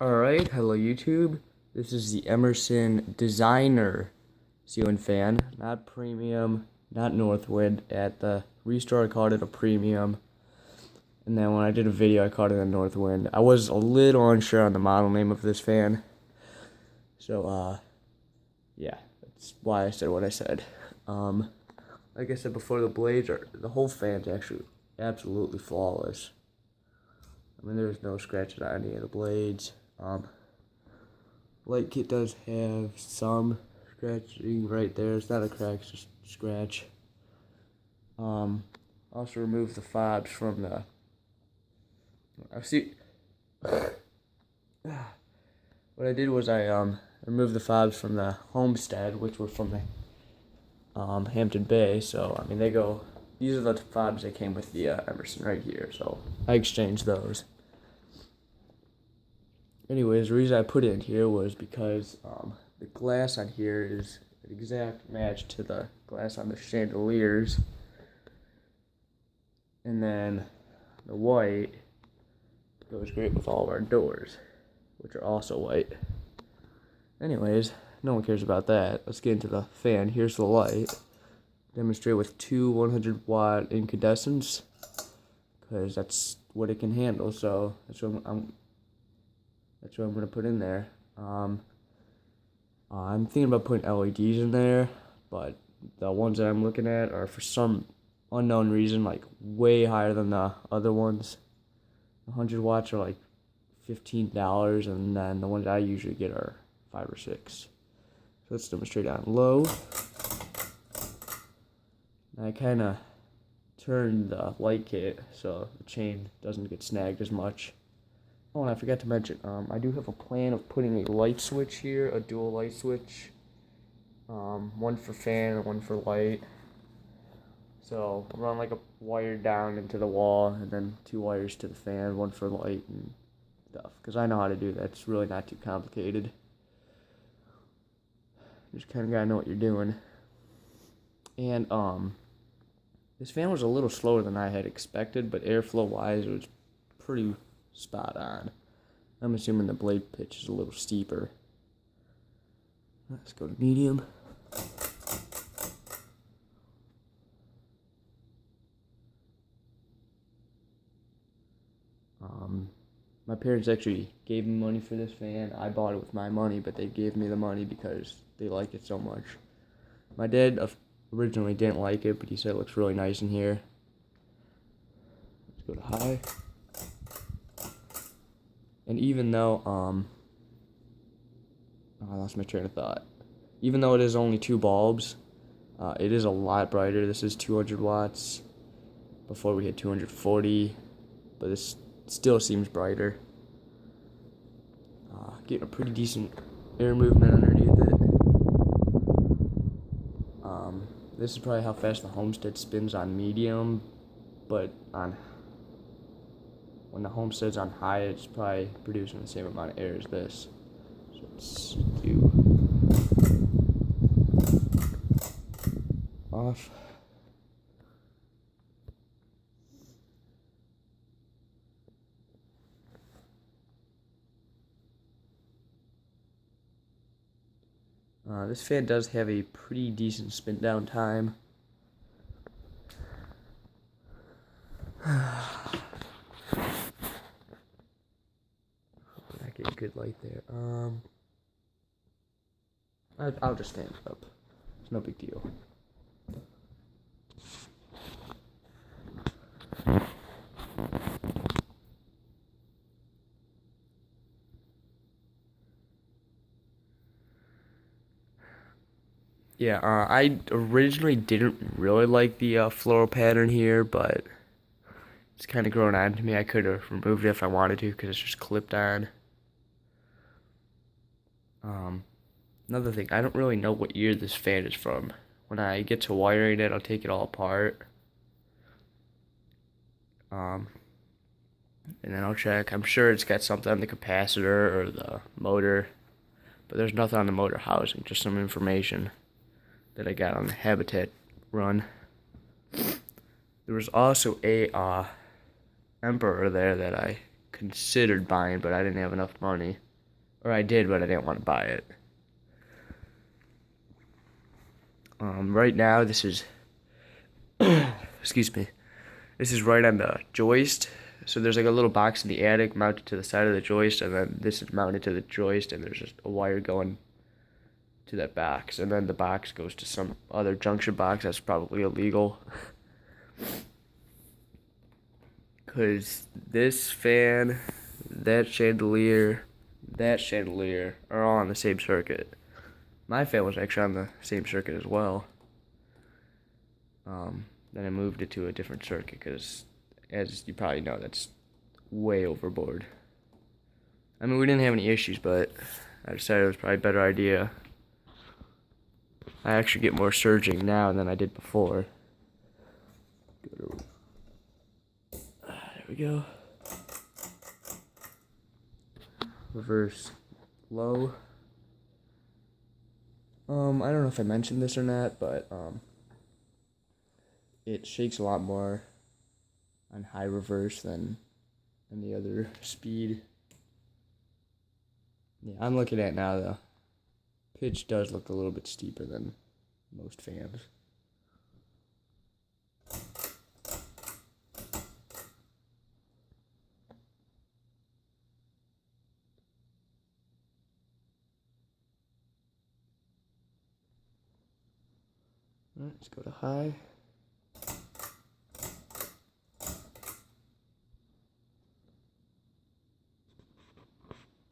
Alright, hello YouTube. This is the Emerson Designer ceiling fan. Not premium, not Northwind. At the restore I called it a premium. And then when I did a video I called it a Northwind. I was a little unsure on the model name of this fan. So, yeah, that's why I said what I said. Like I said before, the whole fan's actually absolutely flawless. I mean, there's no scratches on any of the blades. Light kit does have some scratching right there. It's not a crack, it's just a scratch. Also remove the fobs from the. What I did was I removed the fobs from the Homestead, which were from the Hampton Bay. So I mean they go. These are the fobs that came with the Emerson right here. So I exchanged those. Anyways, the reason I put it in here was because the glass on here is an exact match to the glass on the chandeliers. And then the white goes great with all of our doors, which are also white. Anyways, no one cares about that. Let's get into the fan. Here's the light. Demonstrate with two 100-watt incandescents, because that's what it can handle. So that's what I'm going to put in there. I'm thinking about putting LEDs in there, but the ones that I'm looking at are for some unknown reason like way higher than the other ones. 100 watts are like $15, and then the ones I usually get are $5 or $6. So let's demonstrate on low. And I kind of turned the light kit so the chain doesn't get snagged as much. Oh, and I forgot to mention, I do have a plan of putting a light switch here, a dual light switch. One for fan and one for light. So I'll run like a wire down into the wall and then two wires to the fan, one for light and stuff. Because I know how to do that. It's really not too complicated. You just kind of got to know what you're doing. And this fan was a little slower than I had expected, but airflow-wise it was pretty spot on. I'm assuming the blade pitch is a little steeper. Let's go to medium. My parents actually gave me money for this fan. I bought it with my money, but they gave me the money because they like it so much. My dad originally didn't like it, but he said it looks really nice in here. Let's go to high. And even though, I lost my train of thought. Even though it is only two bulbs, it is a lot brighter. This is 200 watts. Before we had 240, but this still seems brighter. Getting a pretty decent air movement underneath it. This is probably how fast the Homestead spins on medium, but when the Homestead's on high, it's probably producing the same amount of air as this. So let's do off. This fan does have a pretty decent spin down time. I get a good light there. I'll just stand it up. It's no big deal. Yeah, I originally didn't really like the floral pattern here, but it's kind of grown on to me. I could have removed it if I wanted to because it's just clipped on. Another thing, I don't really know what year this fan is from. When I get to wiring it, I'll take it all apart. And then I'll check. I'm sure it's got something on the capacitor or the motor, but there's nothing on the motor housing, just some information that I got on the Habitate run. There was also a Emperor there that I considered buying, but I didn't have enough money. Or I did, but I didn't want to buy it. Right now, this is, excuse me, this is right on the joist. So there's like a little box in the attic mounted to the side of the joist, and then this is mounted to the joist, and there's just a wire going to that box, and then the box goes to some other junction box that's probably illegal. Because this fan, that chandelier are all on the same circuit. My fan was actually on the same circuit as well. Then I moved it to a different circuit because, as you probably know, that's way overboard. I mean, we didn't have any issues, but I decided it was probably a better idea. I actually get more surging now than I did before. There we go. Reverse low. I don't know if I mentioned this or not, but it shakes a lot more on high reverse than any other speed. Yeah, I'm looking at it now, the pitch does look a little bit steeper than most fans. All right, let's go to high.